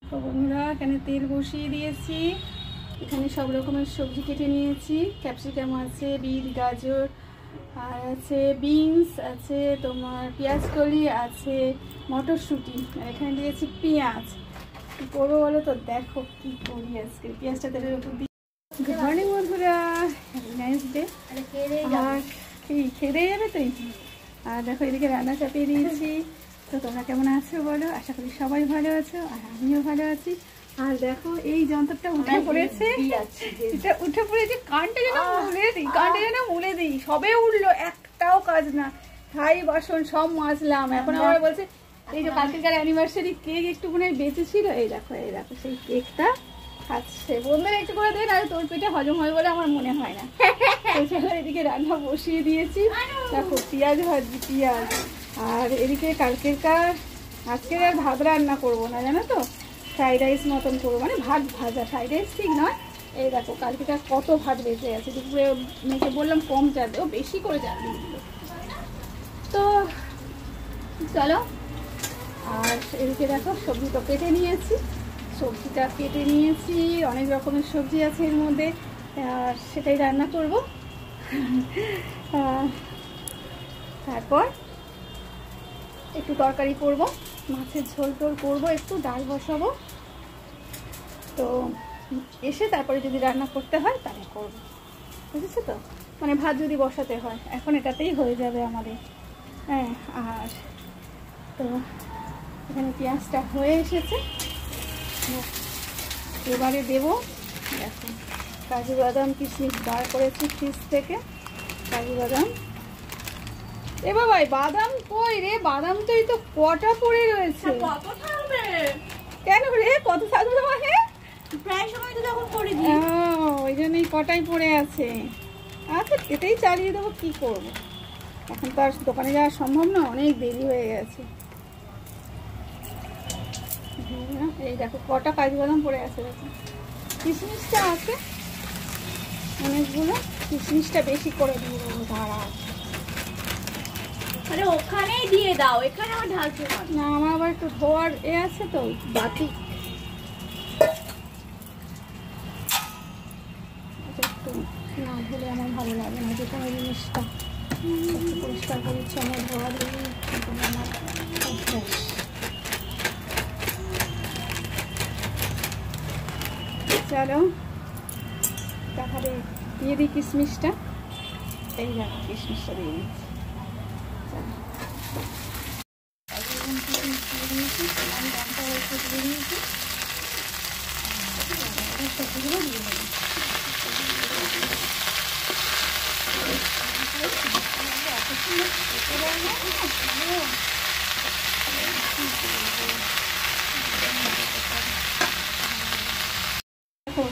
তো বন্ধুরা এখানে তেল বসিয়ে দিয়েছি, এখানে সব রকমের সবজি কেটে নিয়েছি। ক্যাপসিকাম আছে, বিট, গাজর, আর আছে বিনস, আছে তোমার পেঁয়াজ কলি, আছে মটরশুঁটি, আর এখানে দিয়েছি পেঁয়াজ। কী করবো বলো তো, দেখো কী করি আজকে। পেঁয়াজটা তেলের উপর দিই। গুড মর্নিং বন্ধুরা, হ্যাপি নাইস ডে। আর কি খেয়ে যাবে তুই? আর দেখো এদিকে রান্না চাপিয়ে দিয়েছি। তো তোমরা কেমন আছো বলো? আশা করি সবাই ভালো আছো, আর আমিও ভালো আছি। আর দেখো এই যন্ত্রটা উঠে পড়েছে, এটা উঠে পড়েছে। কানটা যেন মুলে দিই, কানটা যেন মুলে দিই। সবে উঠলো, একটাও কাজ না। ছাই বাসন সব মাজলাম। এখন আবার বলছে এই যে কালকের অ্যানিভার্সারি কেক একটুখানি বেঁচেছিল, এই দেখো সেই কেকটা খাচ্ছে। বন্ধুরা একটু করে দেন, আর তোর পেটে হজম হয় বলে আমার মনে হয় না। চলো এদিকে রান্না বসিয়ে দিয়েছি। দেখো পেঁয়াজ ভাজি, পেঁয়াজ। আর এদিকে আজকের আর ভাত রান্না করবো না, জানো তো, ফ্রাইড রাইস মতন করবো, মানে ভাত ভাজা। ফ্রাইড রাইস ঠিক নয়। এই দেখো কালকেকার কত ভাত বেঁচে আছে। দুপুরে মেয়েকে বললাম কম চাল দেবো, বেশি করে চাল দিয়ে দিল। তো চলো, আর এদিকে দেখো সবজি তো কেটে নিয়েছি, অনেক রকমের সবজি আছে এর মধ্যে, আর সেটাই রান্না করব। তারপর একটু তরকারি করব, মাছের ঝোল টোল করবো, একটু ডাল বসাবো। তো এসে তারপরে যদি রান্না করতে হয় তাহলে করবো, বুঝেছো তো, মানে ভাত যদি বসাতে হয়। এখন এটাতেই হয়ে যাবে আমাদের। হ্যাঁ, আর তো এখানে পেঁয়াজটা হয়ে এসেছে, এবারে দেবো। দেখো কাজু বাদাম কিশমিশ বার করেছি ফ্রিজ থেকে, কাজু বাদাম। এ বাবাই বাদাম কই রে? বাদাম তো এই তো কটা পড়ে রয়েছে। কেন রে, কত থাকবে মানে? প্রায় সময় তো যখন করে দিই, ওই জন্যই কটাই পড়ে আছে। আচ্ছা এটাই চালিয়ে দেবো, কি করবো। এখন তো আর দোকানে যাওয়া সম্ভব না, অনেক দেরি হয়ে গেছে। এই দেখো কটা কাজু বাদাম পড়ে আছে। দেখো কিশমিশটা আছে অনেকগুলো, কিশমিশটা বেশি করে দিয়ে দেবো। দাঁড়া, আরে ওখানেই দিয়ে দাও, এখানে আমার ঢালছে না। আমার আবার একটু ধোয়ার আছে তো, বাটি। একটু না ধুলে আমার ভালো লাগে না, যে কোনো জিনিসটা পরিষ্কার পরিচ্ছন্ন ধোয়া দিয়ে আমার অভ্যাস। চলো তাহলে দিয়ে দিই কিশমিশটা। এই দেখো কিশমিশটা দিয়ে দিচ্ছি।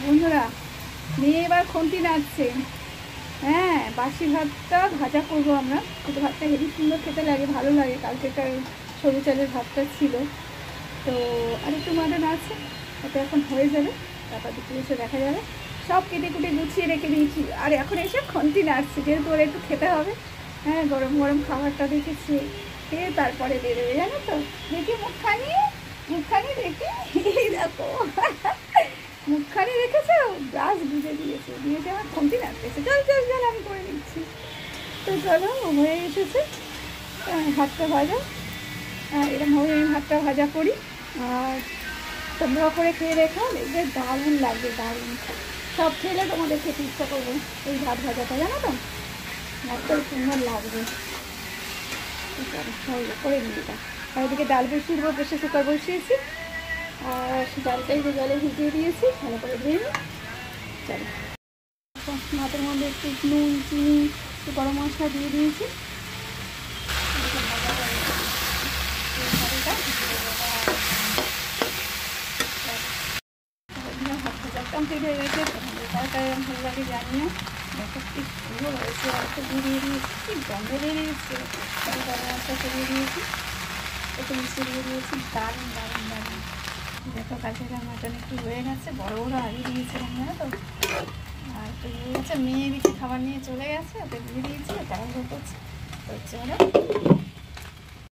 বন্ধুরা মেয়ে এবার খুন্তি নাড়ছে। হ্যাঁ, বাসি ভাতটা ভাজা করবো আমরা। কিন্তু ভাতটা হেভি সুন্দর খেতে লাগে, ভালো লাগে। কালকেকার সরু চালের ভাতটা ছিল, তো আর একটু মাটন আছে, ওটা এখন হয়ে যাবে। তারপর দুপুরে এসে দেখা যাবে। সব কেটে কুটে গুছিয়ে রেখে দিয়েছি, আর এখন এসে খুন্তি নাড়ছি, যেহেতু ওরা একটু খেতে হবে। হ্যাঁ, গরম গরম খাবারটা দেখেছি, খেয়ে তারপরে বেরোবে, জানো তো। দেখি মুখখানি দেখি, এই দেখো মুখখানি দেখেছো, ব্রাশ দিয়েছে আমার খুন্তি নাড়তেছে। চল আমি করে নিচ্ছি। তো চলো, হয়ে এসেছে ভাতটা ভাজা। এরকমভাবে আমি ভাতটা ভাজা করি, আর তোমরাও করে খেয়ে রেখো, দেখবে দারুণ লাগবে, দারুণ। সব খেলে তোমাদের খেতে ইচ্ছা করবে এই ভাত ভাজাটা, জানো তো, ভাতটা সুন্দর লাগবে। করে নিই এটা। আর ওদিকে ডাল বসিয়ে দেবো, প্রেসার কুকার বসিয়েছি, আর ডালটাই যে জলে ভিজিয়ে দিয়েছি, ভালো করে ধুয়ে নিই। চলো, ভাতের মধ্যে একটু নুন, চিনি, একটু গরম মশলা দিয়ে দিয়েছি। কমপ্লিট হয়ে গেছে। তরকারি ভালো লাগে জানি না, দেখো কি সুন্দর হয়েছে। আর একটু দিয়ে দিয়েছি, কি গন্ধ বেরিয়েছে। গরম মশলা দিয়ে দিয়েছি, একটু মিষ্টি দিয়ে দিয়েছি। দারুণ। দেখো কালকেকার মাটন একটু হয়ে গেছে, বড় আগে দিয়েছিলাম, জানো তো। আর একটু হয়ে গেছে, মেয়ে দিকে খাবার নিয়ে চলে গেছে, ওকে দিয়ে দিয়েছি, তাড়াহুড়ো করছে। তো চলো